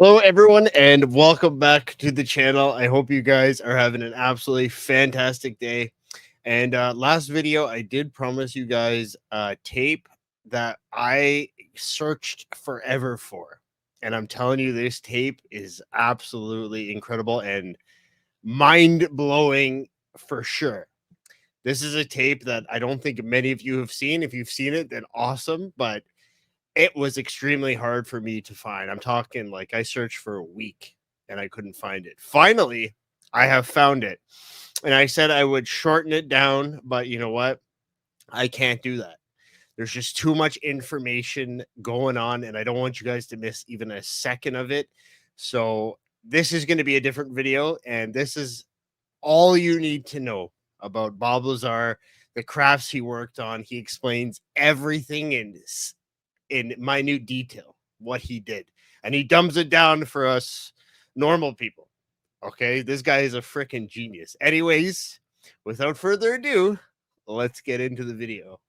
Hello, everyone, and welcome back to the channel. I hope you guys are having an absolutely fantastic day. And last video, I did promise you guys tape that I searched forever for. And I'm telling you, this tape is absolutely incredible and mind blowing for sure. This is a tape that I don't think many of you have seen. If you've seen it, then awesome. But it was extremely hard for me to find. I'm talking like I searched for a week and I couldn't find it. Finally, I have found it. And I said I would shorten it down, but you know what? I can't do that. There's just too much information going on, and I don't want you guys to miss even a second of it. So, this is going to be a different video, and this is all you need to know about Bob Lazar, the crafts he worked on. He explains everything in minute detail what he did, and he dumbs it down for us normal people. Okay, this guy is a freaking genius. Anyways, without further ado, let's get into the video.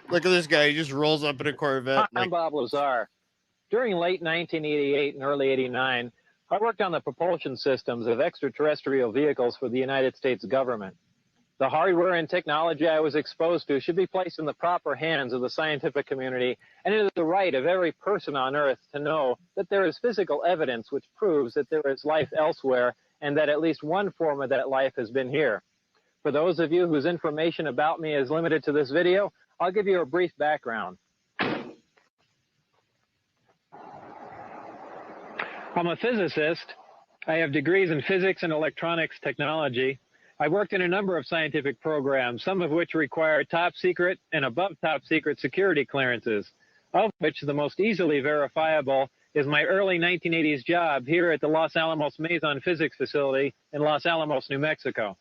Look at this guy. He just rolls up in a Corvette. Hi, I'm Bob Lazar. During late 1988 and early 89, I worked on the propulsion systems of extraterrestrial vehicles for the United States government. The hardware and technology I was exposed to should be placed in the proper hands of the scientific community, and it is the right of every person on Earth to know that there is physical evidence which proves that there is life elsewhere and that at least one form of that life has been here. For those of you whose information about me is limited to this video, I'll give you a brief background. I'm a physicist. I have degrees in physics and electronics technology. I worked in a number of scientific programs, some of which require top secret and above top secret security clearances, of which the most easily verifiable is my early 1980s job here at the Los Alamos Mason Physics Facility in Los Alamos, New Mexico.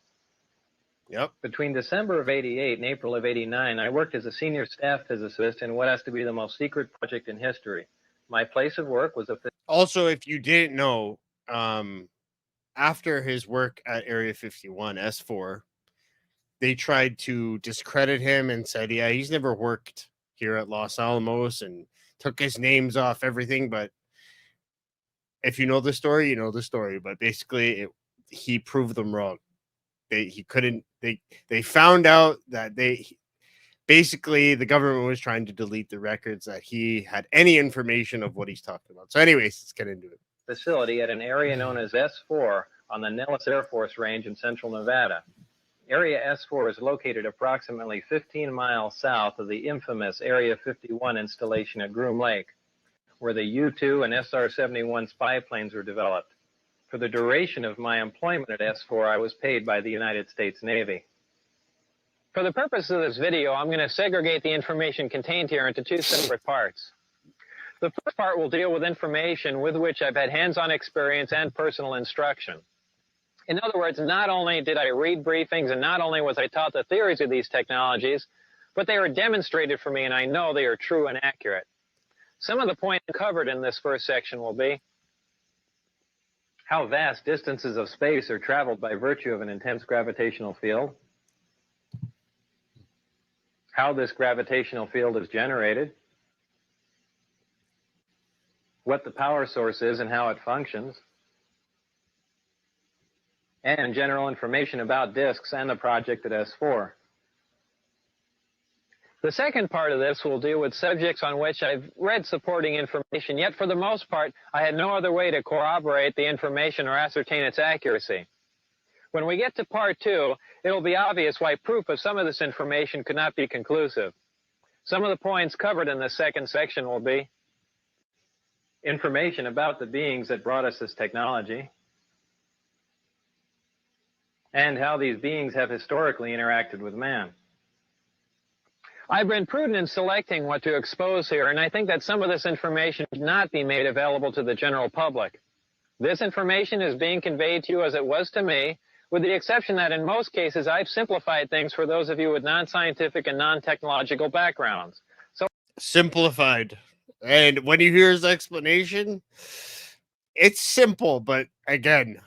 Yep. Between December of 88 and April of 89, I worked as a senior staff physicist in what has to be the most secret project in history. My place of work was a... Also, if you didn't know, after his work at Area 51 S4, they tried to discredit him and said, yeah, he's never worked here at Los Alamos, and took his names off everything. But if you know the story, you know the story. But basically, he proved them wrong. They found out that basically the government was trying to delete the records that he had any information of what he's talking about. So anyways, let's get into it. Facility at an area known as S4 on the Nellis Air Force Range in central Nevada. Area S4 is located approximately 15 miles south of the infamous Area 51 installation at Groom Lake, where the U-2 and SR-71 spy planes were developed. For the duration of my employment at S4, I was paid by the United States Navy. For the purpose of this video, I'm going to segregate the information contained here into two separate parts. The first part will deal with information with which I've had hands-on experience and personal instruction. In other words, not only did I read briefings and not only was I taught the theories of these technologies, but they were demonstrated for me, and I know they are true and accurate. Some of the points covered in this first section will be how vast distances of space are traveled by virtue of an intense gravitational field, how this gravitational field is generated, what the power source is and how it functions, and general information about disks and the project at S4. The second part of this will deal with subjects on which I've read supporting information, yet for the most part, I had no other way to corroborate the information or ascertain its accuracy. When we get to part two, it'll be obvious why proof of some of this information could not be conclusive. Some of the points covered in this second section will be information about the beings that brought us this technology, and how these beings have historically interacted with man. I've been prudent in selecting what to expose here, and I think that some of this information should not be made available to the general public. This information is being conveyed to you as it was to me, with the exception that in most cases I've simplified things for those of you with non-scientific and non-technological backgrounds. So Simplified. And when you hear his explanation, it's simple, but again,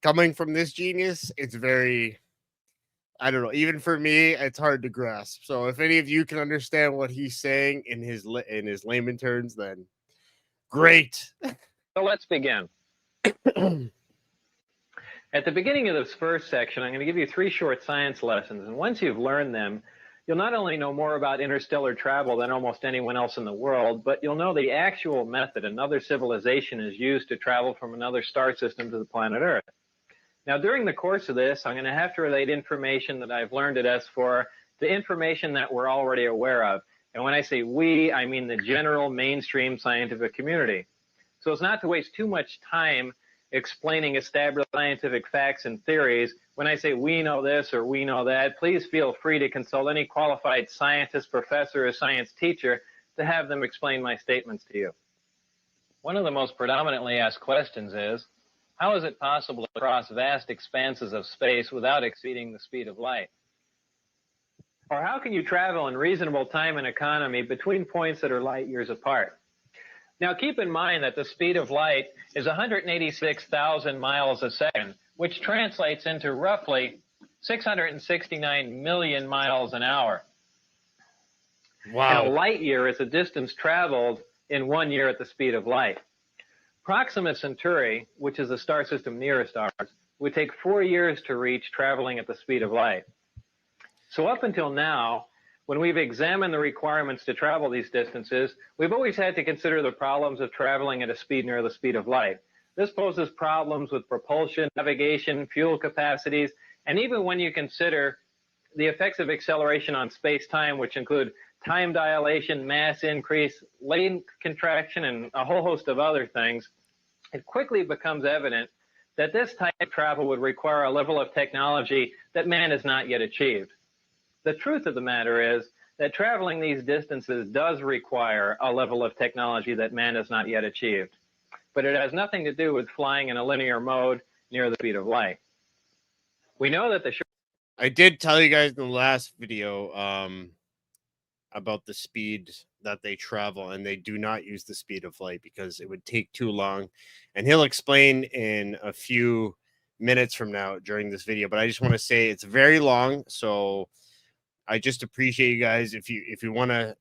coming from this genius, it's very I don't know. Even for me, it's hard to grasp. So if any of you can understand what he's saying in his layman terms, then great. So let's begin. At the beginning of this first section, I'm going to give you 3 short science lessons. And once you've learned them, you'll not only know more about interstellar travel than almost anyone else in the world, but you'll know the actual method another civilization is used to travel from another star system to the planet Earth. Now, during the course of this, I'm going to have to relate information that I've learned at S4 to information that we're already aware of. And when I say we, I mean the general mainstream scientific community. So as not to waste too much time explaining established scientific facts and theories, when I say we know this or we know that, please feel free to consult any qualified scientist, professor, or science teacher to have them explain my statements to you. One of the most predominantly asked questions is, how is it possible to cross vast expanses of space without exceeding the speed of light? Or how can you travel in reasonable time and economy between points that are light years apart? Now, keep in mind that the speed of light is 186,000 miles a second, which translates into roughly 669 million miles an hour. Wow. And a light year is a distance traveled in 1 year at the speed of light. Proxima Centauri, which is the star system nearest ours, would take 4 years to reach traveling at the speed of light. So up until now, when we've examined the requirements to travel these distances, we've always had to consider the problems of traveling at a speed near the speed of light. This poses problems with propulsion, navigation, fuel capacities, and even when you consider the effects of acceleration on space-time, which include time dilation, mass increase, length contraction, and a whole host of other things, it quickly becomes evident that this type of travel would require a level of technology that man has not yet achieved. The truth of the matter is that traveling these distances does require a level of technology that man has not yet achieved, but it has nothing to do with flying in a linear mode near the speed of light. We know that I did tell you guys in the last video about the speed that they travel, and they do not use the speed of light because it would take too long. And he'll explain in a few minutes from now during this video, but I just want to say it's very long, so I just appreciate you guys. If you want to,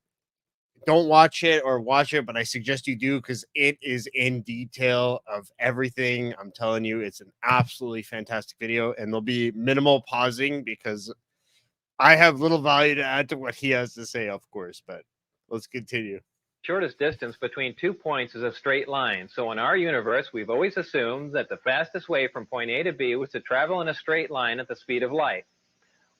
don't watch it or watch it, but I suggest you do because it is in detail of everything. I'm telling you, it's an absolutely fantastic video, and there'll be minimal pausing because I have little value to add to what he has to say, of course. But let's continue. shortest distance between 2 points is a straight line. So in our universe, we've always assumed that the fastest way from point A to B was to travel in a straight line at the speed of light.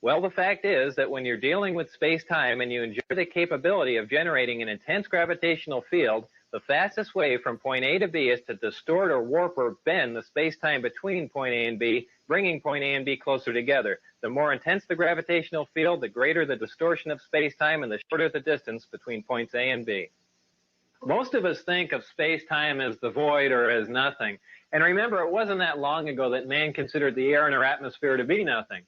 Well, the fact is that when you're dealing with space-time and you enjoy the capability of generating an intense gravitational field, the fastest way from point A to B is to distort or warp or bend the space-time between point A and B, bringing point A and B closer together. The more intense the gravitational field, the greater the distortion of space-time and the shorter the distance between points A and B. Most of us think of space-time as the void or as nothing. And remember, it wasn't that long ago that man considered the air in our atmosphere to be nothing.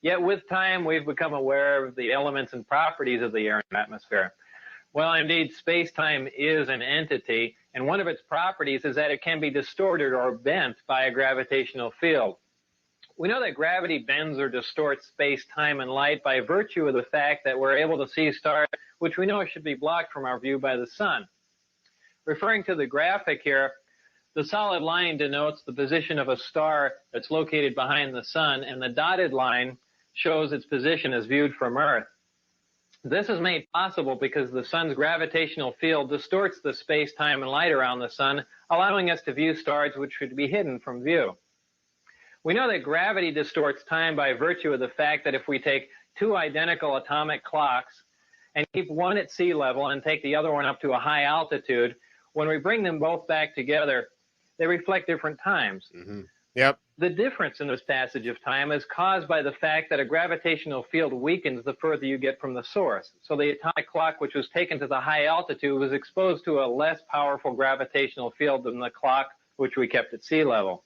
Yet with time, we've become aware of the elements and properties of the air and atmosphere. Well, indeed, space-time is an entity, and one of its properties is that it can be distorted or bent by a gravitational field. We know that gravity bends or distorts space-time and light by virtue of the fact that we're able to see stars, which we know should be blocked from our view by the sun. Referring to the graphic here, the solid line denotes the position of a star that's located behind the sun, and the dotted line shows its position as viewed from Earth. This is made possible because the sun's gravitational field distorts the space, time, and light around the sun, allowing us to view stars which should be hidden from view. We know that gravity distorts time by virtue of the fact that if we take 2 identical atomic clocks and keep one at sea level and take the other one up to a high altitude, when we bring them both back together, they reflect different times. Yep. The difference in this passage of time is caused by the fact that a gravitational field weakens the further you get from the source. So the atomic clock, which was taken to the high altitude, was exposed to a less powerful gravitational field than the clock which we kept at sea level.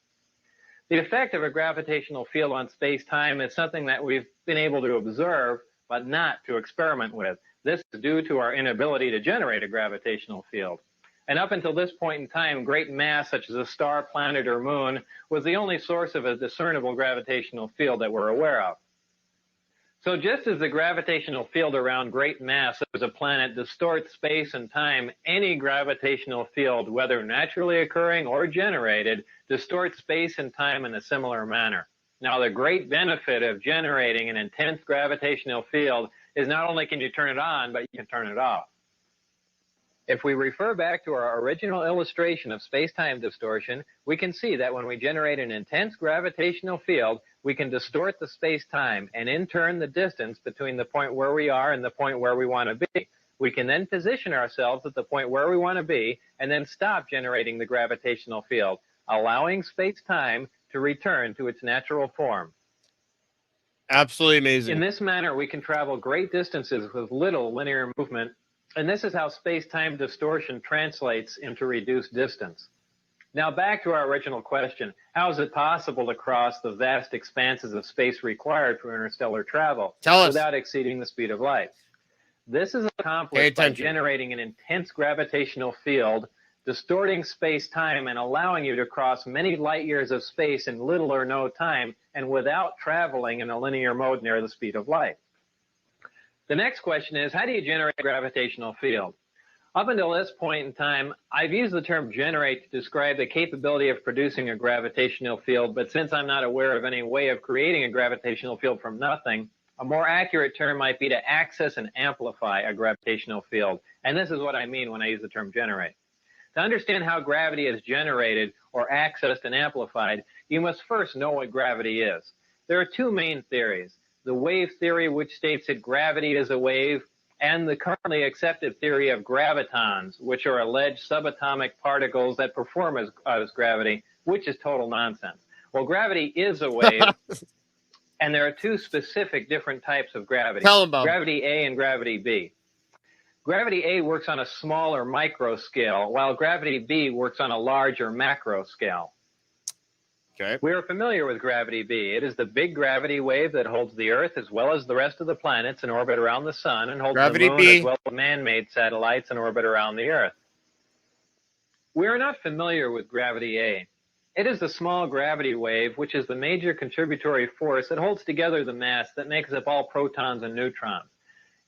The effect of a gravitational field on space-time is something that we've been able to observe, but not to experiment with. This is due to our inability to generate a gravitational field. And up until this point in time, great mass, such as a star, planet, or moon, was the only source of a discernible gravitational field that we're aware of. So just as the gravitational field around great mass of a planet distorts space and time, any gravitational field, whether naturally occurring or generated, distorts space and time in a similar manner. Now, the great benefit of generating an intense gravitational field is not only can you turn it on, but you can turn it off. If we refer back to our original illustration of space-time distortion, we can see that when we generate an intense gravitational field, we can distort the space-time and in turn the distance between the point where we are and the point where we want to be. We can then position ourselves at the point where we want to be and then stop generating the gravitational field, allowing space-time to return to its natural form. Absolutely amazing. In this manner, we can travel great distances with little linear movement, and this is how space-time distortion translates into reduced distance. Now back to our original question, how is it possible to cross the vast expanses of space required for interstellar travel without exceeding the speed of light? This is accomplished by generating an intense gravitational field, distorting space-time and allowing you to cross many light years of space in little or no time and without traveling in a linear mode near the speed of light. The next question is, how do you generate a gravitational field? Up until this point in time, I've used the term generate to describe the capability of producing a gravitational field, but since I'm not aware of any way of creating a gravitational field from nothing, a more accurate term might be to access and amplify a gravitational field. And this is what I mean when I use the term generate. To understand how gravity is generated or accessed and amplified, you must first know what gravity is. There are two main theories. The wave theory, which states that gravity is a wave, and the currently accepted theory of gravitons, which are alleged subatomic particles that perform as gravity, which is total nonsense. Well, gravity is a wave, and there are two specific different types of gravity. Tell them, Bob. Gravity A and gravity B. Gravity A works on a smaller micro scale, while gravity B works on a larger macro scale. Okay. We are familiar with gravity B. It is the big gravity wave that holds the Earth as well as the rest of the planets in orbit around the Sun and holds the Moon as well as man-made satellites in orbit around the Earth. We are not familiar with gravity A. It is the small gravity wave, which is the major contributory force that holds together the mass that makes up all protons and neutrons.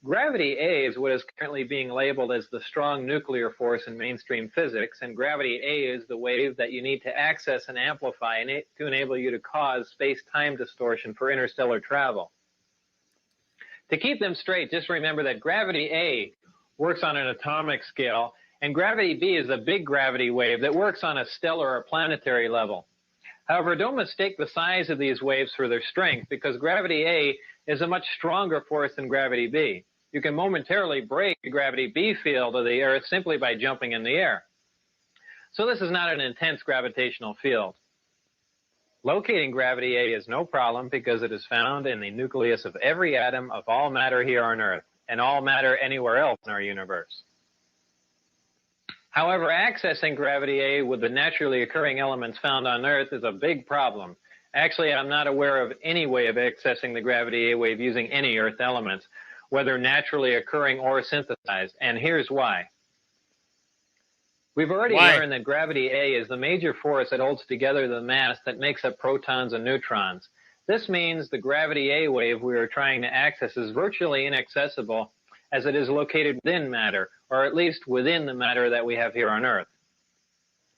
Gravity A is what is currently being labeled as the strong nuclear force in mainstream physics, and gravity A is the wave that you need to access and amplify to enable you to cause space-time distortion for interstellar travel. To keep them straight, just remember that gravity A works on an atomic scale, and gravity B is a big gravity wave that works on a stellar or planetary level. However, don't mistake the size of these waves for their strength, because gravity A is a much stronger force than gravity B. You can momentarily break the gravity B field of the Earth simply by jumping in the air. So this is not an intense gravitational field. Locating gravity A is no problem because it is found in the nucleus of every atom of all matter here on Earth and all matter anywhere else in our universe. However, accessing gravity A with the naturally occurring elements found on Earth is a big problem. Actually, I'm not aware of any way of accessing the gravity A wave using any Earth elements, whether naturally occurring or synthesized, and here's why. We've already learned that gravity A is the major force that holds together the mass that makes up protons and neutrons. This means the gravity A wave we are trying to access is virtually inaccessible as it is located within matter, or at least within the matter that we have here on Earth.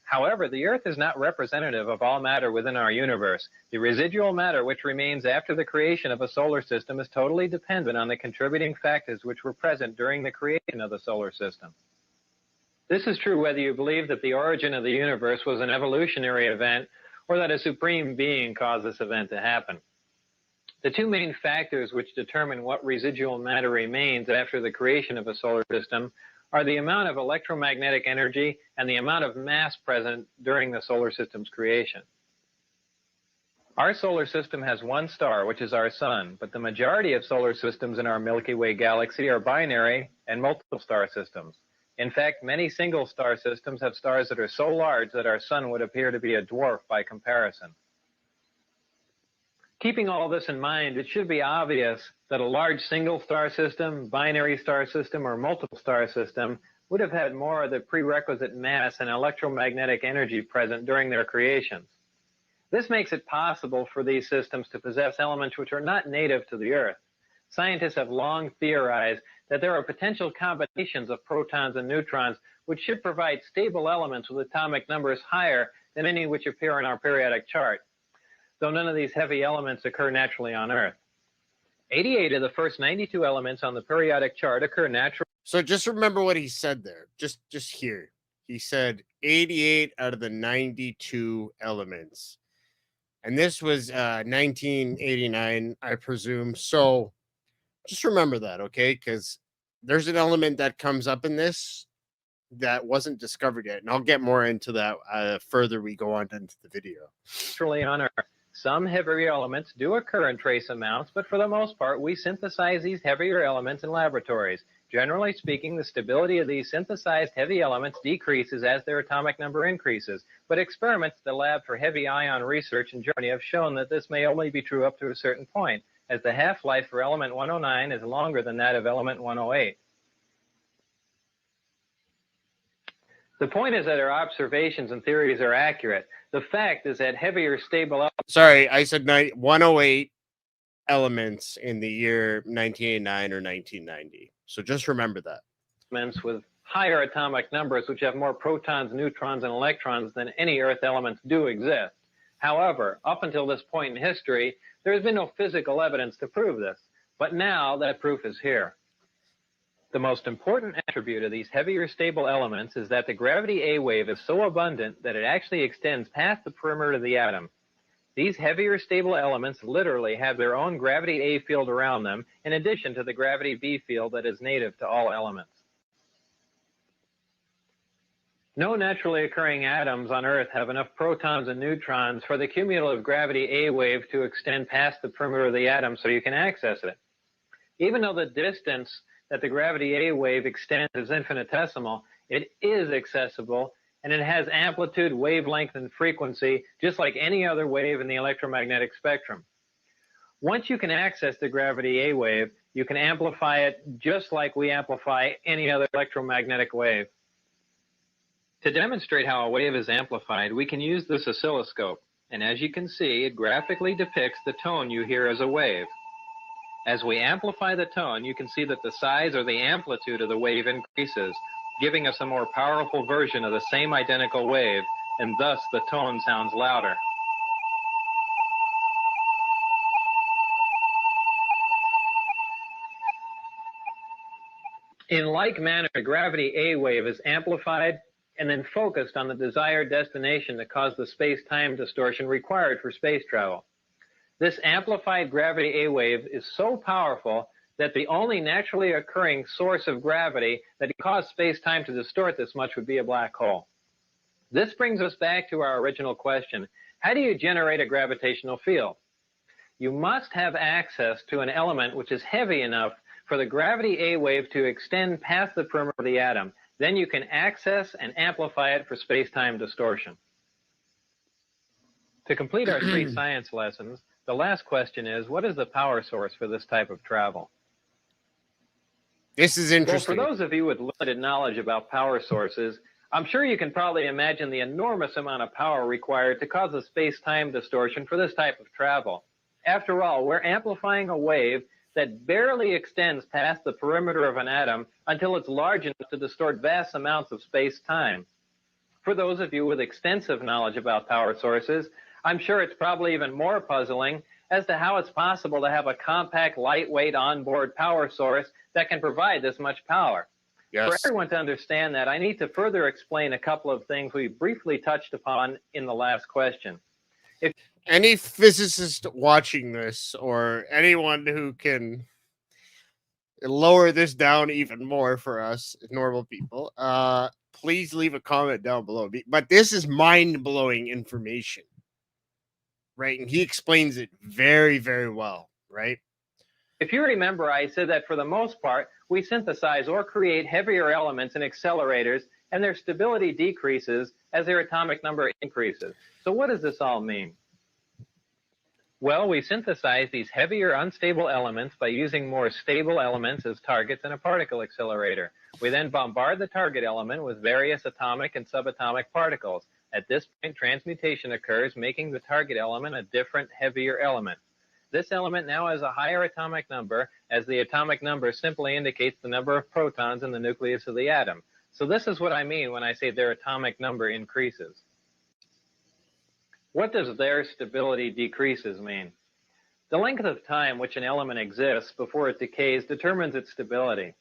However, the Earth is not representative of all matter within our universe. The residual matter which remains after the creation of a solar system is totally dependent on the contributing factors which were present during the creation of the solar system. This is true whether you believe that the origin of the universe was an evolutionary event or that a supreme being caused this event to happen. The two main factors which determine what residual matter remains after the creation of a solar system are the amount of electromagnetic energy and the amount of mass present during the solar system's creation. Our solar system has one star, which is our sun, but the majority of solar systems in our Milky Way galaxy are binary and multiple star systems. In fact, many single star systems have stars that are so large that our sun would appear to be a dwarf by comparison. Keeping all this in mind, it should be obvious that a large single star system, binary star system, or multiple star system would have had more of the prerequisite mass and electromagnetic energy present during their creations. This makes it possible for these systems to possess elements which are not native to the Earth. Scientists have long theorized that there are potential combinations of protons and neutrons which should provide stable elements with atomic numbers higher than any which appear in our periodic chart, though none of these heavy elements occur naturally on Earth. 88 of the first 92 elements on the periodic chart occur naturally. So just remember what he said there. Just here. He said 88 out of the 92 elements. And this was 1989, I presume. So just remember that, okay? Because there's an element that comes up in this that wasn't discovered yet. And I'll get more into that further we go on into the video. Naturally on Earth. Some heavier elements do occur in trace amounts, but for the most part, we synthesize these heavier elements in laboratories. Generally speaking, the stability of these synthesized heavy elements decreases as their atomic number increases, but experiments at the lab for heavy ion research in Germany have shown that this may only be true up to a certain point, as the half-life for element 109 is longer than that of element 108. The point is that our observations and theories are accurate. The fact is that heavier stable elements... Sorry, I said 108 elements in the year 1989 or 1990. So just remember that. ...with higher atomic numbers, which have more protons, neutrons, and electrons than any Earth elements, do exist. However, up until this point in history, there has been no physical evidence to prove this. But now that proof is here. The most important attribute of these heavier stable elements is that the gravity A wave is so abundant that it actually extends past the perimeter of the atom. These heavier stable elements literally have their own gravity A field around them, in addition to the gravity B field that is native to all elements. No naturally occurring atoms on Earth have enough protons and neutrons for the cumulative gravity A wave to extend past the perimeter of the atom so you can access it. Even though the distance that the gravity A wave extends is infinitesimal, it is accessible, and it has amplitude, wavelength, and frequency just like any other wave in the electromagnetic spectrum. Once you can access the gravity A wave, you can amplify it just like we amplify any other electromagnetic wave. To demonstrate how a wave is amplified, we can use this oscilloscope, and as you can see, it graphically depicts the tone you hear as a wave. As we amplify the tone, you can see that the size or the amplitude of the wave increases, giving us a more powerful version of the same identical wave, and thus the tone sounds louder. In like manner, the gravity A wave is amplified and then focused on the desired destination to cause the space-time distortion required for space travel. This amplified gravity A wave is so powerful that the only naturally occurring source of gravity that can cause space-time to distort this much would be a black hole. This brings us back to our original question. How do you generate a gravitational field? You must have access to an element which is heavy enough for the gravity A wave to extend past the perimeter of the atom. Then you can access and amplify it for space-time distortion. To complete our 3 science lessons, the last question is, what is the power source for this type of travel? This is interesting. Well, for those of you with limited knowledge about power sources, I'm sure you can probably imagine the enormous amount of power required to cause a space-time distortion for this type of travel. After all, we're amplifying a wave that barely extends past the perimeter of an atom until it's large enough to distort vast amounts of space-time. For those of you with extensive knowledge about power sources, I'm sure it's probably even more puzzling as to how it's possible to have a compact, lightweight, onboard power source that can provide this much power. Yes. For everyone to understand that, I need to further explain a couple of things we briefly touched upon in the last question. If any physicist watching this, or anyone who can lower this down even more for us normal people, please leave a comment down below. But this is mind-blowing information, right? And he explains it very, very well, right? If you remember, I said that for the most part, we synthesize or create heavier elements in accelerators, and their stability decreases as their atomic number increases. So what does this all mean? Well, we synthesize these heavier, unstable elements by using more stable elements as targets in a particle accelerator. We then bombard the target element with various atomic and subatomic particles. At this point, transmutation occurs, making the target element a different, heavier element. This element now has a higher atomic number, as the atomic number simply indicates the number of protons in the nucleus of the atom. So this is what I mean when I say their atomic number increases. What does their stability decreases mean? The length of time which an element exists before it decays determines its stability.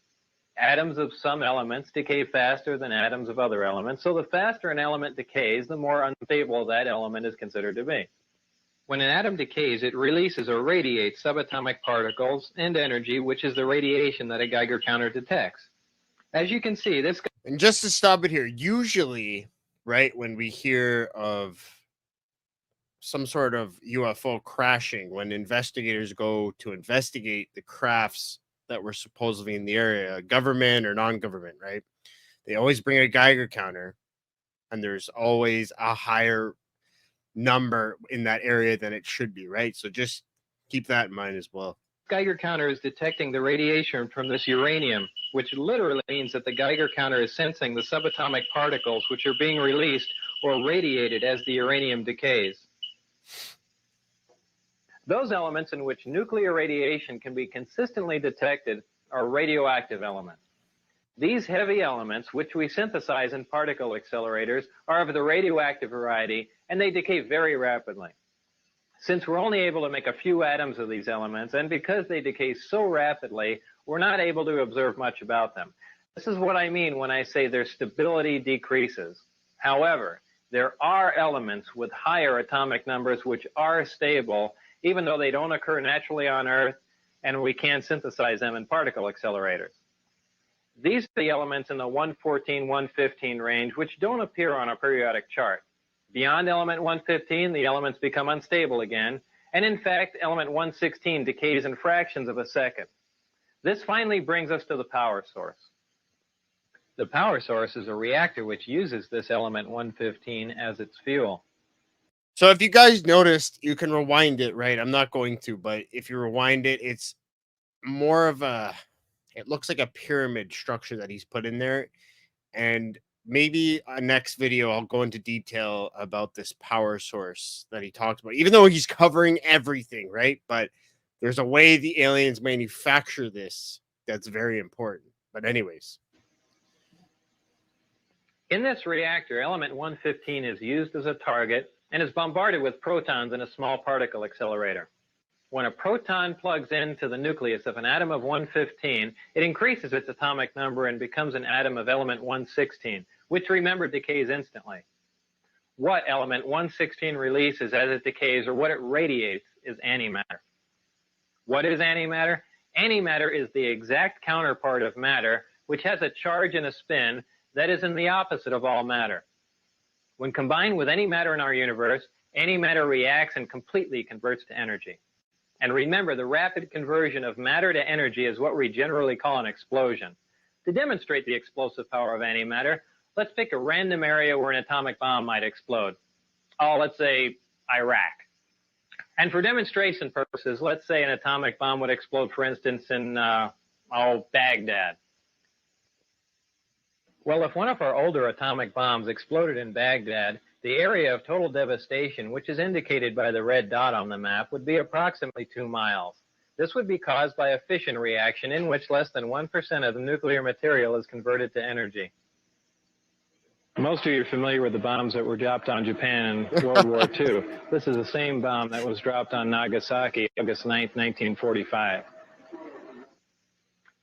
Atoms of some elements decay faster than atoms of other elements, so the faster an element decays, the more unstable that element is considered to be. When an atom decays, it releases or radiates subatomic particles and energy, which is the radiation that a Geiger counter detects. As you can see, this... And just to stop it here, usually, right, when we hear of some sort of UFO crashing, when investigators go to investigate the crafts that were supposedly in the area, government or non-government, right? They always bring a Geiger counter, and there's always a higher number in that area than it should be, right? So just keep that in mind as well. Geiger counter is detecting the radiation from this uranium, which literally means that the Geiger counter is sensing the subatomic particles which are being released or radiated as the uranium decays. Those elements in which nuclear radiation can be consistently detected are radioactive elements. These heavy elements, which we synthesize in particle accelerators, are of the radioactive variety, and they decay very rapidly. Since we're only able to make a few atoms of these elements, and because they decay so rapidly, we're not able to observe much about them. This is what I mean when I say their stability decreases. However, there are elements with higher atomic numbers which are stable, even though they don't occur naturally on Earth, and we can synthesize them in particle accelerators. These are the elements in the 114, 115 range, which don't appear on a periodic chart. Beyond element 115, the elements become unstable again, and in fact, element 116 decays in fractions of a second. This finally brings us to the power source. The power source is a reactor which uses this element 115 as its fuel. So if you guys noticed, you can rewind it, right? I'm not going to, but if you rewind it, it's more of a, it looks like a pyramid structure that he's put in there. And maybe a next video, I'll go into detail about this power source that he talked about, even though he's covering everything, right? But there's a way the aliens manufacture this that's very important. But anyways. In this reactor, element 115 is used as a target and is bombarded with protons in a small particle accelerator. When a proton plugs into the nucleus of an atom of 115, it increases its atomic number and becomes an atom of element 116, which, remember, decays instantly. What element 116 releases as it decays, or what it radiates, is antimatter. What is antimatter? Antimatter is the exact counterpart of matter, which has a charge and a spin that is in the opposite of all matter. When combined with any matter in our universe, antimatter reacts and completely converts to energy. And remember, the rapid conversion of matter to energy is what we generally call an explosion. To demonstrate the explosive power of antimatter, let's pick a random area where an atomic bomb might explode. Oh, let's say Iraq. And for demonstration purposes, let's say an atomic bomb would explode, for instance, in, Baghdad. Well, if one of our older atomic bombs exploded in Baghdad, the area of total devastation, which is indicated by the red dot on the map, would be approximately 2 miles. This would be caused by a fission reaction in which less than 1% of the nuclear material is converted to energy. Most of you are familiar with the bombs that were dropped on Japan in World War II. This is the same bomb that was dropped on Nagasaki August 9, 1945.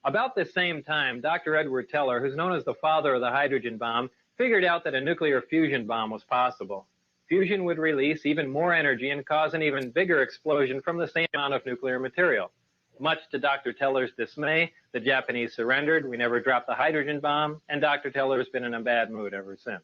About this same time, Dr. Edward Teller, who's known as the father of the hydrogen bomb, figured out that a nuclear fusion bomb was possible. Fusion would release even more energy and cause an even bigger explosion from the same amount of nuclear material. Much to Dr. Teller's dismay, the Japanese surrendered, we never dropped the hydrogen bomb, and Dr. Teller has been in a bad mood ever since.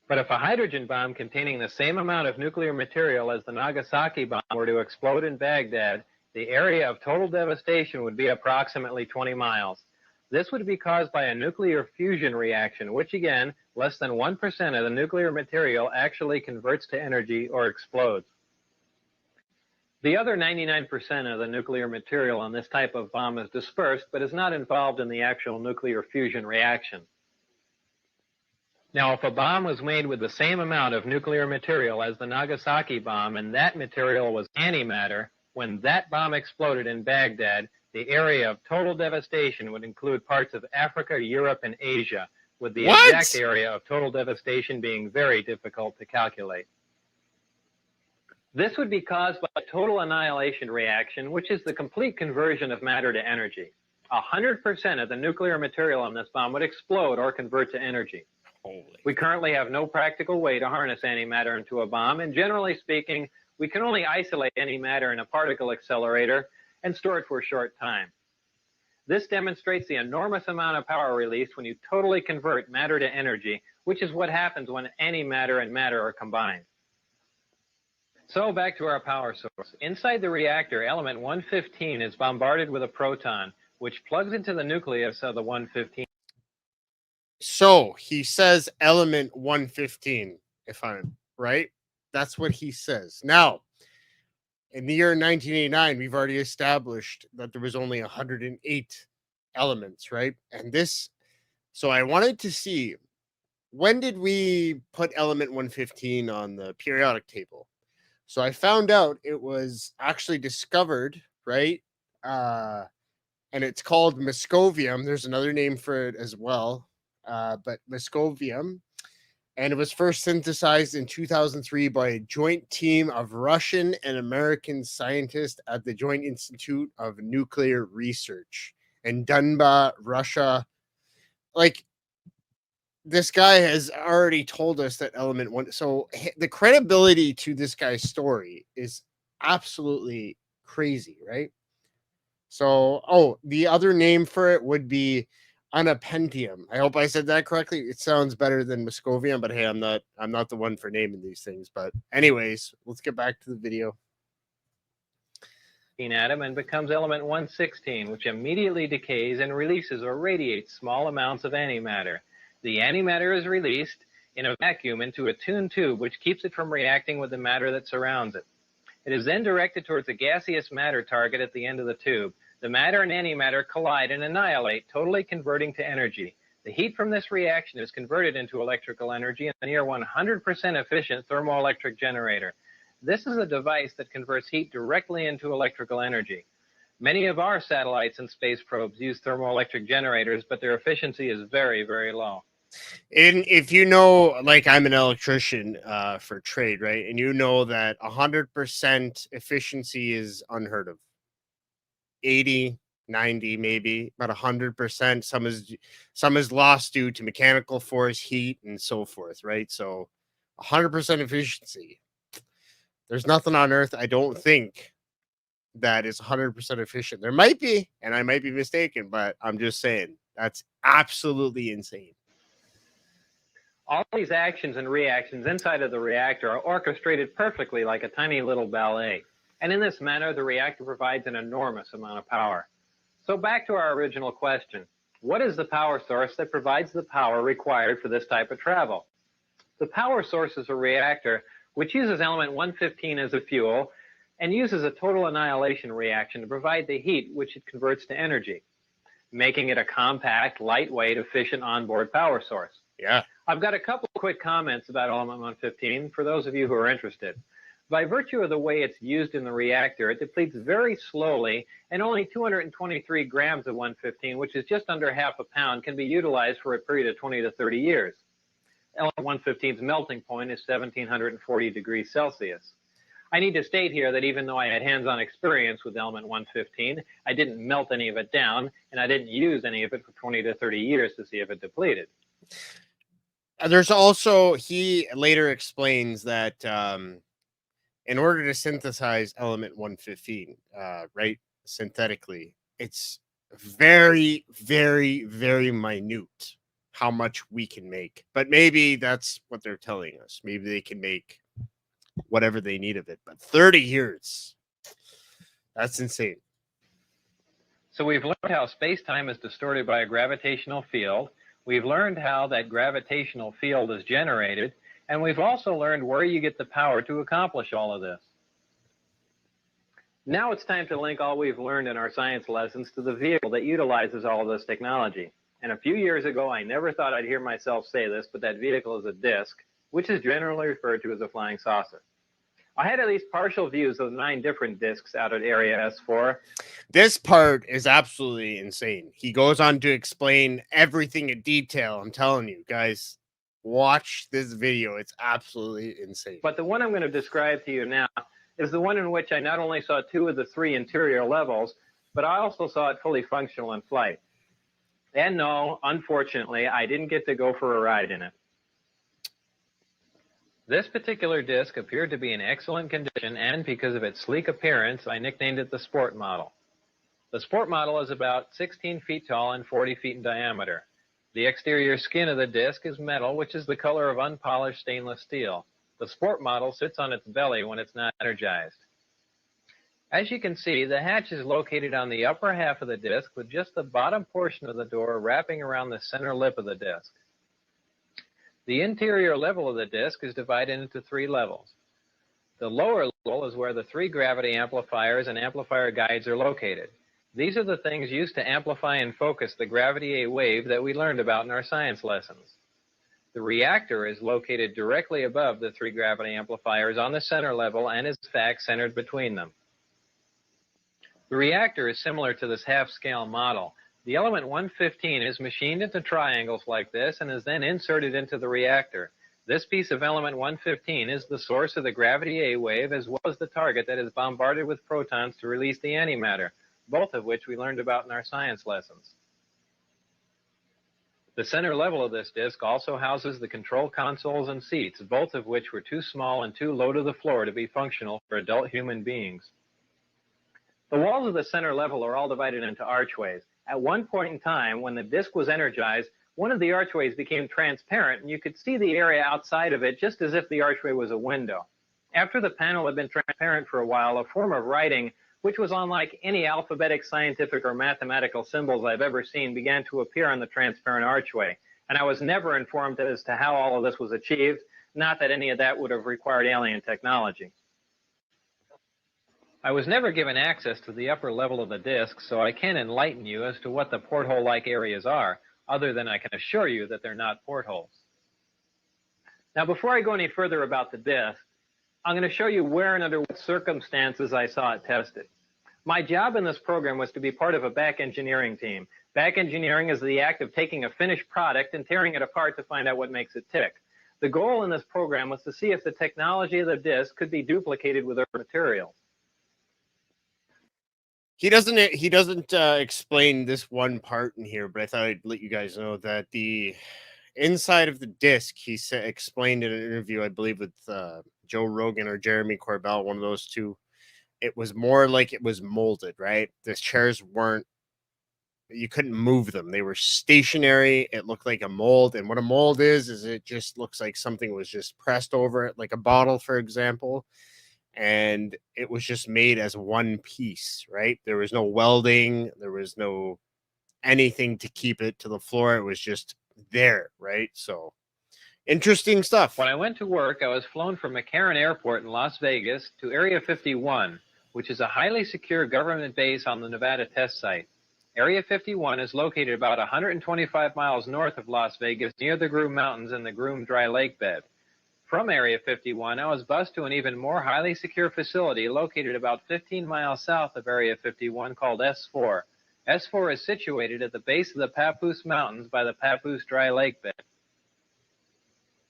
But if a hydrogen bomb containing the same amount of nuclear material as the Nagasaki bomb were to explode in Baghdad, the area of total devastation would be approximately 20 miles. This would be caused by a nuclear fusion reaction, which again, less than 1% of the nuclear material actually converts to energy or explodes. The other 99% of the nuclear material on this type of bomb is dispersed, but is not involved in the actual nuclear fusion reaction. Now, if a bomb was made with the same amount of nuclear material as the Nagasaki bomb, and that material was antimatter, when that bomb exploded in Baghdad, the area of total devastation would include parts of Africa, Europe, and Asia, with the exact What? area of total devastation being very difficult to calculate. This would be caused by a total annihilation reaction, which is the complete conversion of matter to energy. 100% of the nuclear material in this bomb would explode or convert to energy. Holy. We currently have no practical way to harness antimatter into a bomb, and generally speaking, we can only isolate antimatter in a particle accelerator and store it for a short time. This demonstrates the enormous amount of power released when you totally convert matter to energy, which is what happens when antimatter and matter are combined. So back to our power source. Inside the reactor, element 115 is bombarded with a proton, which plugs into the nucleus of the 115. So he says element 115, if I'm right. That's what he says. Now, in the year 1989, we've already established that there was only 108 elements, right? And this, so I wanted to see, when did we put element 115 on the periodic table? So I found out it was actually discovered, right? And it's called Moscovium. There's another name for it as well, but Moscovium. And it was first synthesized in 2003 by a joint team of Russian and American scientists at the Joint Institute of Nuclear Research in Dunba, Russia. Like, this guy has already told us that element one. So the credibility to this guy's story is absolutely crazy, right? So, oh, the other name for it would be Anapentium. I hope I said that correctly. It sounds better than Moscovium, but hey, I'm not the one for naming these things. But anyways, let's get back to the video. Atom and becomes element 116, which immediately decays and releases or radiates small amounts of antimatter. The antimatter is released in a vacuum into a tuned tube, which keeps it from reacting with the matter that surrounds it. It is then directed towards a gaseous matter target at the end of the tube. The matter and antimatter collide and annihilate, totally converting to energy. The heat from this reaction is converted into electrical energy in a near 100% efficient thermoelectric generator. This is a device that converts heat directly into electrical energy. Many of our satellites and space probes use thermoelectric generators, but their efficiency is very, very low. And if you know, like, I'm an electrician for trade, right? And you know that 100% efficiency is unheard of. 80, 90, maybe, but 100%. Some is lost due to mechanical force, heat, and so forth, right? So 100% efficiency. There's nothing on Earth, I don't think, that is 100% efficient. There might be, and I might be mistaken, but I'm just saying that's absolutely insane. All these actions and reactions inside of the reactor are orchestrated perfectly like a tiny little ballet. And in this manner, the reactor provides an enormous amount of power. So back to our original question. What is the power source that provides the power required for this type of travel? The power source is a reactor which uses element 115 as a fuel and uses a total annihilation reaction to provide the heat which it converts to energy, making it a compact, lightweight, efficient onboard power source. Yeah. I've got a couple quick comments about element 115 for those of you who are interested. By virtue of the way it's used in the reactor, it depletes very slowly, and only 223 grams of 115, which is just under half a pound, can be utilized for a period of 20 to 30 years. Element 115's melting point is 1740 degrees Celsius. I need to state here that even though I had hands-on experience with element 115, I didn't melt any of it down, and I didn't use any of it for 20 to 30 years to see if it depleted. There's also, he later explains that in order to synthesize element 115, right, synthetically, it's very, very, very minute how much we can make. But maybe that's what they're telling us. Maybe they can make whatever they need of it. But 30 years, that's insane. So we've learned how space-time is distorted by a gravitational field. We've learned how that gravitational field is generated, and we've also learned where you get the power to accomplish all of this. Now it's time to link all we've learned in our science lessons to the vehicle that utilizes all of this technology. And a few years ago, I never thought I'd hear myself say this, but that vehicle is a disc, which is generally referred to as a flying saucer. I had at least partial views of 9 different discs out at Area S4. This part is absolutely insane. He goes on to explain everything in detail. I'm telling you guys, watch this video. It's absolutely insane. But the one I'm going to describe to you now is the one in which I not only saw 2 of the 3 interior levels, but I also saw it fully functional in flight. And no, unfortunately, I didn't get to go for a ride in it. This particular disc appeared to be in excellent condition, and because of its sleek appearance, I nicknamed it the Sport Model. The Sport Model is about 16 feet tall and 40 feet in diameter. The exterior skin of the disc is metal, which is the color of unpolished stainless steel. The Sport Model sits on its belly when it's not energized. As you can see, the hatch is located on the upper half of the disc, with just the bottom portion of the door wrapping around the center lip of the disc. The interior level of the disc is divided into 3 levels. The lower level is where the 3 gravity amplifiers and amplifier guides are located. These are the things used to amplify and focus the gravity A wave that we learned about in our science lessons. The reactor is located directly above the 3 gravity amplifiers on the center level and is in fact centered between them. The reactor is similar to this half-scale model. The element 115 is machined into triangles like this and is then inserted into the reactor. This piece of element 115 is the source of the gravity A wave, as well as the target that is bombarded with protons to release the antimatter, both of which we learned about in our science lessons. The center level of this disc also houses the control consoles and seats, both of which were too small and too low to the floor to be functional for adult human beings. The walls of the center level are all divided into archways. At one point in time, when the disc was energized, one of the archways became transparent, and you could see the area outside of it just as if the archway was a window. After the panel had been transparent for a while, a form of writing, which was unlike any alphabetic, scientific, or mathematical symbols I've ever seen, began to appear on the transparent archway. And I was never informed as to how all of this was achieved, not that any of that would have required alien technology. I was never given access to the upper level of the disc, so I can't enlighten you as to what the porthole-like areas are, other than I can assure you that they're not portholes. Now, before I go any further about the disc, I'm going to show you where and under what circumstances I saw it tested. My job in this program was to be part of a back engineering team. Back engineering is the act of taking a finished product and tearing it apart to find out what makes it tick. The goal in this program was to see if the technology of the disc could be duplicated with other materials. He doesn't explain this one part in here, but I thought I'd let you guys know that the inside of the disc, explained in an interview, I believe with Joe Rogan or Jeremy Corbell, one of those two. It was more like it was molded, right? The chairs weren't, you couldn't move them. They were stationary. It looked like a mold. And what a mold is it just looks like something was just pressed over it, like a bottle, for example. And it was just made as one piece, right? There was no welding. There was no anything to keep it to the floor. It was just there, right? So interesting stuff. When I went to work, I was flown from McCarran Airport in Las Vegas to Area 51, which is a highly secure government base on the Nevada test site. Area 51 is located about 125 miles north of Las Vegas, near the Groom Mountains and the Groom Dry Lake bed. From Area 51, I was bused to an even more highly secure facility located about 15 miles south of Area 51 called S4. S4 is situated at the base of the Papoose Mountains by the Papoose Dry Lake bed.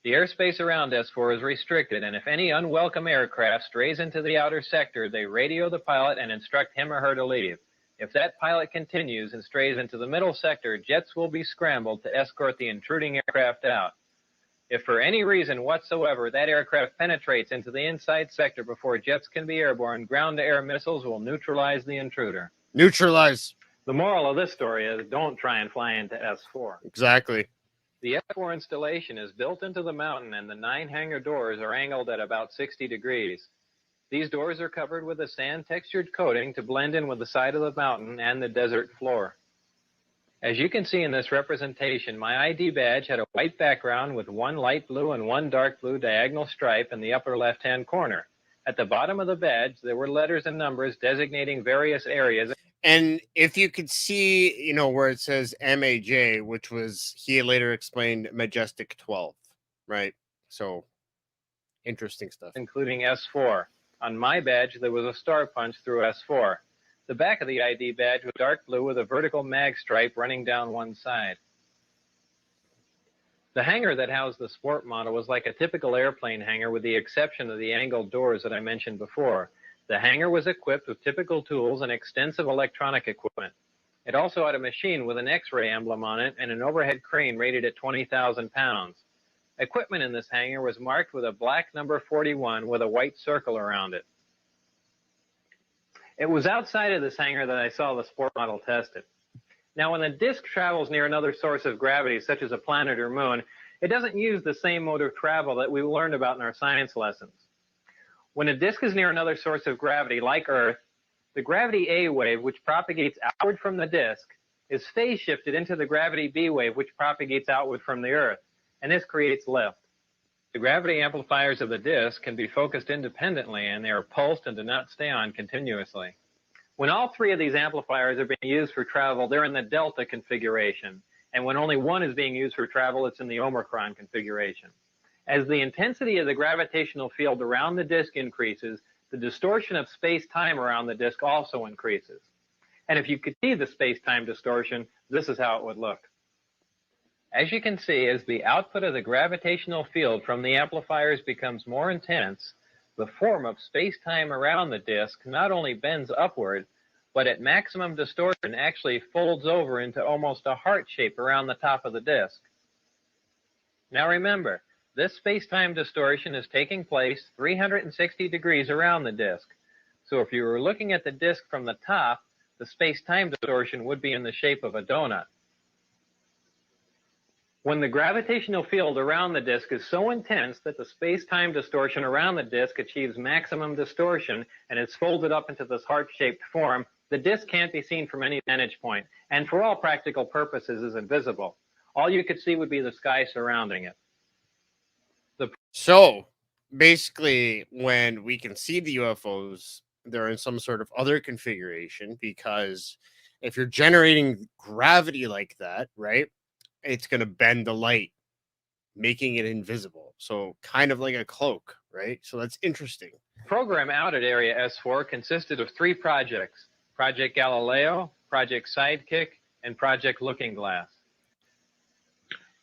The airspace around S4 is restricted, and if any unwelcome aircraft strays into the outer sector, they radio the pilot and instruct him or her to leave. If that pilot continues and strays into the middle sector, jets will be scrambled to escort the intruding aircraft out. If for any reason whatsoever that aircraft penetrates into the inside sector before jets can be airborne, ground-to-air missiles will neutralize the intruder. Neutralize. The moral of this story is don't try and fly into S4. Exactly. The S4 installation is built into the mountain, and the 9 hangar doors are angled at about 60 degrees. These doors are covered with a sand-textured coating to blend in with the side of the mountain and the desert floor. As you can see in this representation, my ID badge had a white background with 1 light blue and 1 dark blue diagonal stripe in the upper left-hand corner. At the bottom of the badge, there were letters and numbers designating various areas. And if you could see, where it says MAJ, which was, he later explained, Majestic 12, right? So interesting stuff. including S4. On my badge, there was a star punch through S4. The back of the ID badge was dark blue with a vertical mag stripe running down one side. The hangar that housed the sport model was like a typical airplane hangar with the exception of the angled doors that I mentioned before. The hangar was equipped with typical tools and extensive electronic equipment. It also had a machine with an X-ray emblem on it and an overhead crane rated at 20,000 pounds. Equipment in this hangar was marked with a black number 41 with a white circle around it. It was outside of this hangar that I saw the sport model tested. Now, when a disk travels near another source of gravity, such as a planet or moon, it doesn't use the same mode of travel that we learned about in our science lessons. When a disk is near another source of gravity, like Earth, the gravity A wave, which propagates outward from the disk, is phase shifted into the gravity B wave, which propagates outward from the Earth, and this creates lift. The gravity amplifiers of the disk can be focused independently, and they are pulsed and do not stay on continuously. When all three of these amplifiers are being used for travel, they're in the delta configuration. And when only one is being used for travel, it's in the Omicron configuration. As the intensity of the gravitational field around the disk increases, the distortion of space-time around the disk also increases. And if you could see the space-time distortion, this is how it would look. As you can see, as the output of the gravitational field from the amplifiers becomes more intense, the form of space-time around the disk not only bends upward, but at maximum distortion actually folds over into almost a heart shape around the top of the disk. Now remember, this space-time distortion is taking place 360 degrees around the disk. So if you were looking at the disk from the top, the space-time distortion would be in the shape of a donut. When the gravitational field around the disk is so intense that the space-time distortion around the disk achieves maximum distortion and is folded up into this heart-shaped form, the disk can't be seen from any vantage point, and for all practical purposes is invisible. All you could see would be the sky surrounding it. So basically, when we can see the UFOs, they're in some sort of other configuration, because if you're generating gravity like that, right, it's going to bend the light, making it invisible. So kind of like a cloak, right? So that's interesting. Program out at Area S4 consisted of 3 projects: Project Galileo, Project Sidekick, and Project Looking Glass.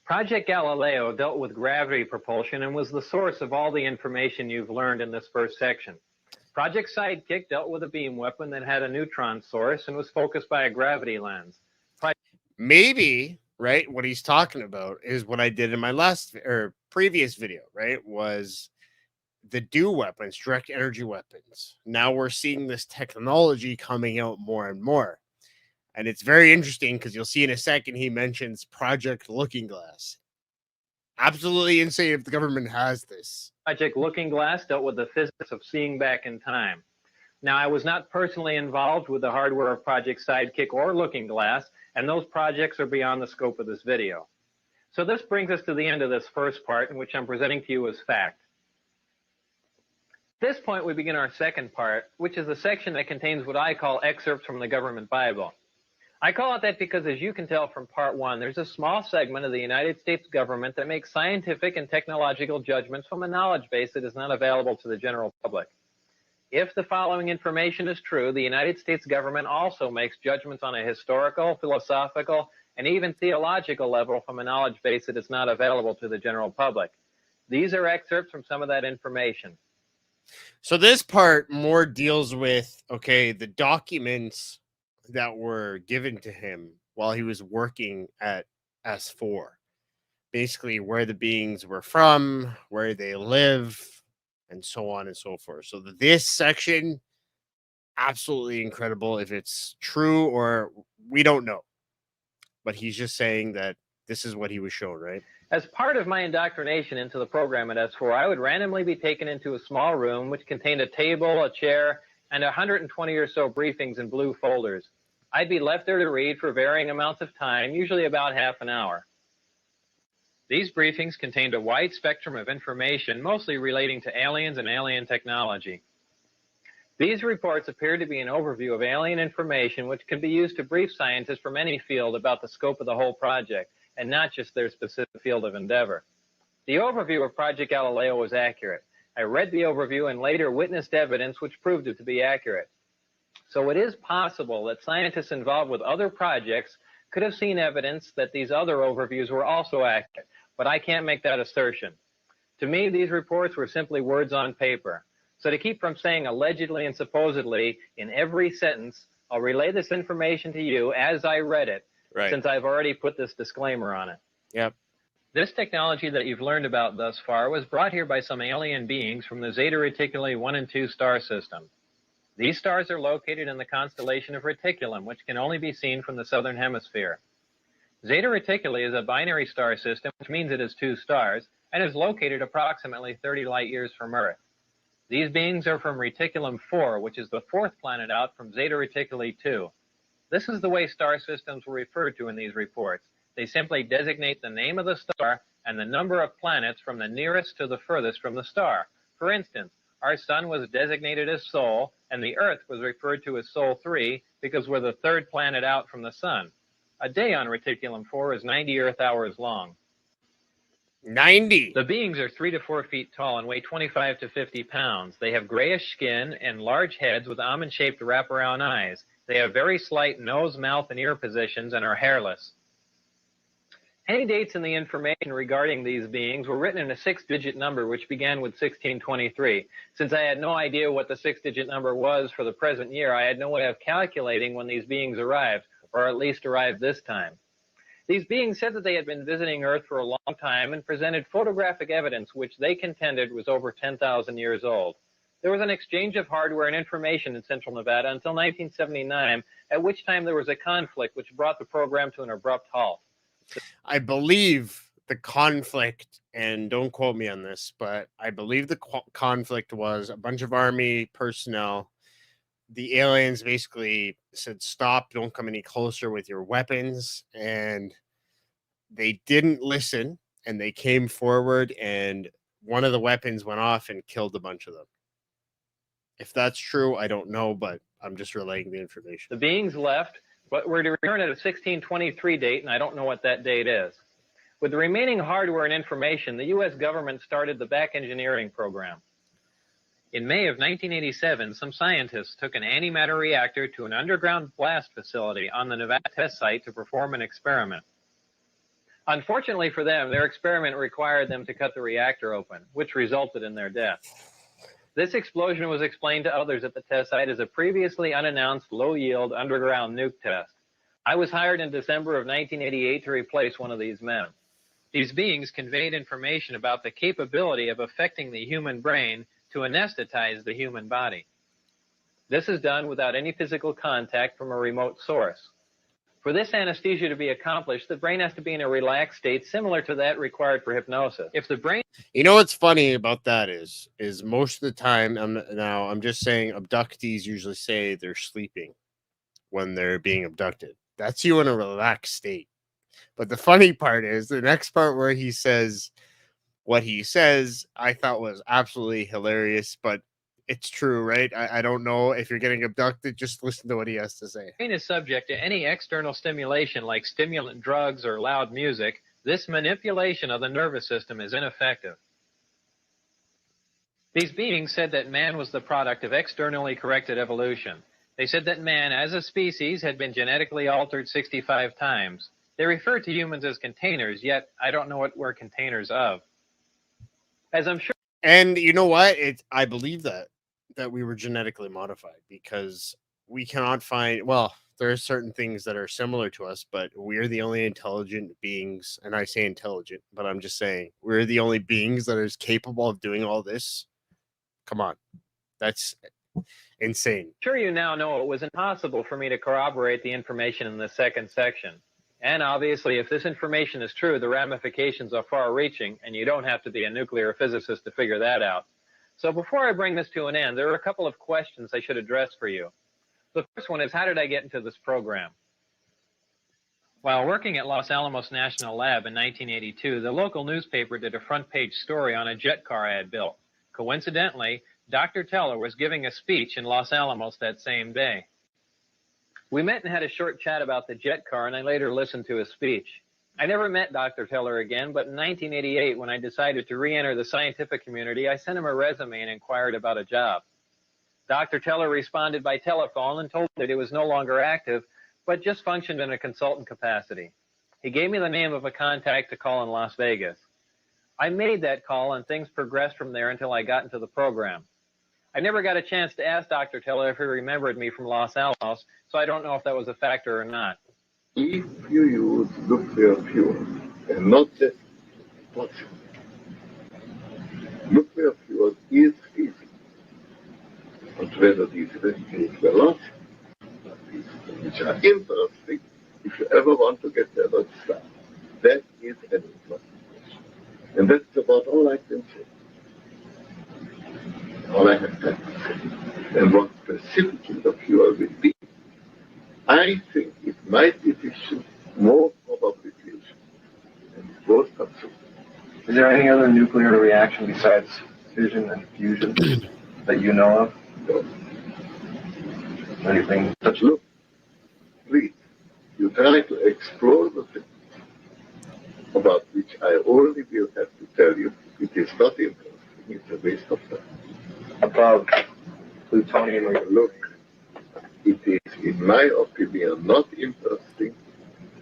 Project Galileo dealt with gravity propulsion and was the source of all the information you've learned in this first section. Project Sidekick dealt with a beam weapon that had a neutron source and was focused by a gravity lens. Maybe, right, what he's talking about is what I did in my last or previous video, right? Was the DEW weapons, direct energy weapons. Now we're seeing this technology coming out more and more. And it's very interesting because you'll see in a second he mentions Project Looking Glass. Absolutely insane if the government has this. Project Looking Glass dealt with the physics of seeing back in time. Now, I was not personally involved with the hardware of Project Sidekick or Looking Glass, and those projects are beyond the scope of this video. So this brings us to the end of this first part, in which I'm presenting to you as fact. At this point, we begin our second part, which is the section that contains what I call excerpts from the government Bible. I call it that because, as you can tell from part 1, there's a small segment of the United States government that makes scientific and technological judgments from a knowledge base that is not available to the general public. If the following information is true, the United States government also makes judgments on a historical, philosophical, and even theological level from a knowledge base that is not available to the general public. These are excerpts from some of that information. So this part more deals with, okay, the documents that were given to him while he was working at S4. Basically where the beings were from, where they live, and so on and so forth. So this section, absolutely incredible. If it's true or we don't know. But he's just saying that this is what he was shown, right? As part of my indoctrination into the program at S4, I would randomly be taken into a small room which contained a table, a chair, and 120 or so briefings in blue folders. I'd be left there to read for varying amounts of time, usually about half an hour. These briefings contained a wide spectrum of information, mostly relating to aliens and alien technology. These reports appear to be an overview of alien information which can be used to brief scientists from any field about the scope of the whole project, and not just their specific field of endeavor. The overview of Project Galileo was accurate. I read the overview and later witnessed evidence which proved it to be accurate. So it is possible that scientists involved with other projects could have seen evidence that these other overviews were also accurate, but I can't make that assertion. To me, these reports were simply words on paper. So to keep from saying allegedly and supposedly in every sentence, I'll relay this information to you as I read it, since I've already put this disclaimer on it. Yep. This technology that you've learned about thus far was brought here by some alien beings from the Zeta Reticuli 1 and 2 star system. These stars are located in the constellation of Reticulum, which can only be seen from the southern hemisphere. Zeta Reticuli is a binary star system, which means it has 2 stars, and is located approximately 30 light years from Earth. These beings are from Reticulum 4, which is the 4th planet out from Zeta Reticuli 2. This is the way star systems were referred to in these reports. They simply designate the name of the star and the number of planets from the nearest to the furthest from the star. For instance, our sun was designated as Sol, and the Earth was referred to as Sol 3 because we're the 3rd planet out from the sun. A day on Reticulum 4 is 90 Earth hours long. 90. The beings are 3 to 4 feet tall and weigh 25 to 50 pounds. They have grayish skin and large heads with almond-shaped wraparound eyes. They have very slight nose, mouth, and ear positions and are hairless. Any dates in the information regarding these beings were written in a 6-digit number which began with 1623. Since I had no idea what the 6-digit number was for the present year, I had no way of calculating when these beings arrived, or at least arrived this time. These beings said that they had been visiting Earth for a long time and presented photographic evidence which they contended was over 10,000 years old. There was an exchange of hardware and information in Central Nevada until 1979, at which time there was a conflict which brought the program to an abrupt halt. I believe the conflict, and don't quote me on this, but I believe the conflict was a bunch of Army personnel. The aliens basically said, stop, don't come any closer with your weapons. And they didn't listen, and they came forward, and one of the weapons went off and killed a bunch of them. If that's true, I don't know, but I'm just relaying the information. The beings left, but were to return at a 1623 date, and I don't know what that date is. With the remaining hardware and information, the U.S. government started the back engineering program. In May of 1987, some scientists took an antimatter reactor to an underground blast facility on the Nevada test site to perform an experiment. Unfortunately for them, their experiment required them to cut the reactor open, which resulted in their death. This explosion was explained to others at the test site as a previously unannounced low-yield underground nuke test. I was hired in December of 1988 to replace one of these men. These beings conveyed information about the capability of affecting the human brain to anesthetize the human body. This is done without any physical contact from a remote source. For this anesthesia to be accomplished, the brain has to be in a relaxed state similar to that required for hypnosis. If the brain... You know what's funny about that is most of the time, I'm just saying abductees usually say they're sleeping when they're being abducted. That's you in a relaxed state. But the funny part is the next part where he says what he says, I thought was absolutely hilarious, but it's true, right? I don't know if you're getting abducted, just listen to what he has to say. Brain is subject to any external stimulation like stimulant drugs or loud music. This manipulation of the nervous system is ineffective. These beings said that man was the product of externally corrected evolution. They said that man, as a species, had been genetically altered 65 times. They refer to humans as containers, yet I don't know what we're containers of. As I'm sure. And you know what? I believe that we were genetically modified because we cannot find, well, there are certain things that are similar to us, but we're the only intelligent beings. And I say intelligent, but I'm just saying we're the only beings that is capable of doing all this. Come on. That's insane. Sure, you now know it was impossible for me to corroborate the information in the second section. And obviously, if this information is true, the ramifications are far-reaching, and you don't have to be a nuclear physicist to figure that out. So before I bring this to an end, there are a couple of questions I should address for you. The first one is, how did I get into this program? While working at Los Alamos National Lab in 1982, the local newspaper did a front-page story on a jet car I had built. Coincidentally, Dr. Teller was giving a speech in Los Alamos that same day. We met and had a short chat about the jet car, and I later listened to his speech. I never met Dr. Teller again, but in 1988, when I decided to re-enter the scientific community, I sent him a resume and inquired about a job. Dr. Teller responded by telephone and told me that it was no longer active, but just functioned in a consultant capacity. He gave me the name of a contact to call in Las Vegas. I made that call, and things progressed from there until I got into the program. I never got a chance to ask Dr. Teller if he remembered me from Los Alamos, so I don't know if that was a factor or not. If you use nuclear fuel and not just fossil, nuclear fuel is easy. But whether these investigations were lost, which are interesting, if you ever want to get there, let's start. That is an interesting question. And that's about all I can say. All I have time to say. And what specifically the fuel will be, I think it might be fission, more probably fusion. And it was not so. Is there any other nuclear reaction besides fission and fusion that you know of? No. Anything? But look, please, you try to explore the things about which I only will have to tell you it is not interesting, it's a waste of time. Above plutonium or Look, it is, in my opinion, not interesting.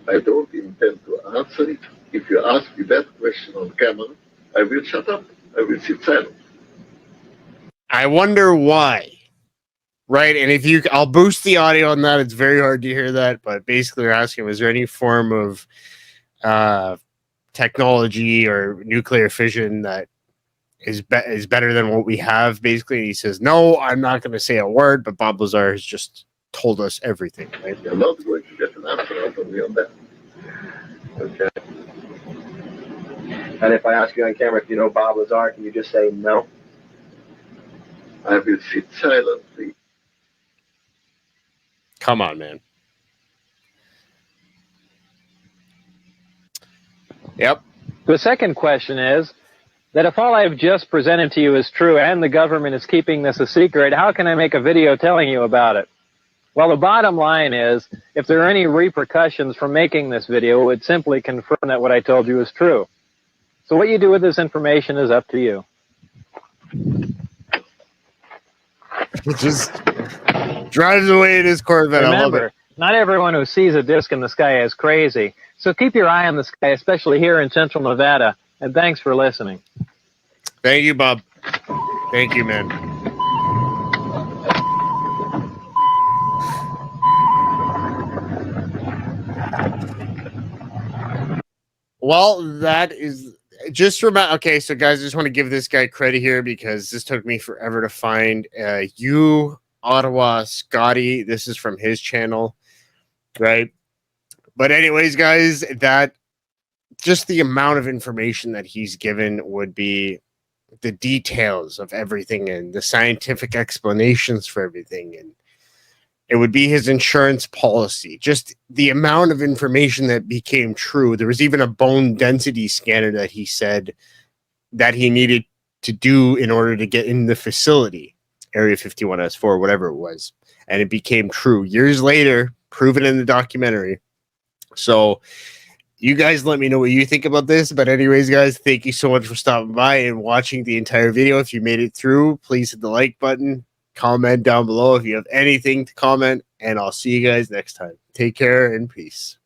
I don't intend to answer it. If you ask me that question on camera, I will shut up. I will sit silent. I wonder why. Right, and if you, I'll boost the audio on that. It's very hard to hear that, but basically, they're asking, was there any form of technology or nuclear fission that is better than what we have? Basically, and he says, no, I'm not going to say a word. But Bob Lazar has just told us everything. Right? You're not going to get an answer out of me on that. okay. And if I ask you on camera if you know Bob Lazar, can you just say no? I will sit silently. Come on, man. Yep. The second question is that if all I've just presented to you is true and the government is keeping this a secret, how can I make a video telling you about it? Well, the bottom line is, if there are any repercussions from making this video, it would simply confirm that what I told you is true. So what you do with this information is up to you. It just drives away in his Corvette. I love Remember, it. not everyone who sees a disc in the sky is crazy. So keep your eye on the sky, especially here in Central Nevada. And thanks for listening. Thank you, Bob. Thank you, man. Well, that is just remember. Okay, so guys, I just want to give this guy credit here because this took me forever to find. Ottawa Scotty. This is from his channel, right? But anyways, guys, that just the amount of information that he's given would be the details of everything and the scientific explanations for everything, and it would be his insurance policy. Just the amount of information that became true. There was even a bone density scanner that he said that he needed to do in order to get in the facility, Area 51S4, whatever it was. And it became true years later, proven in the documentary. So you guys let me know what you think about this. But anyways, guys, thank you so much for stopping by and watching the entire video. If you made it through, please hit the like button. Comment down below if you have anything to comment. And I'll see you guys next time. Take care and peace.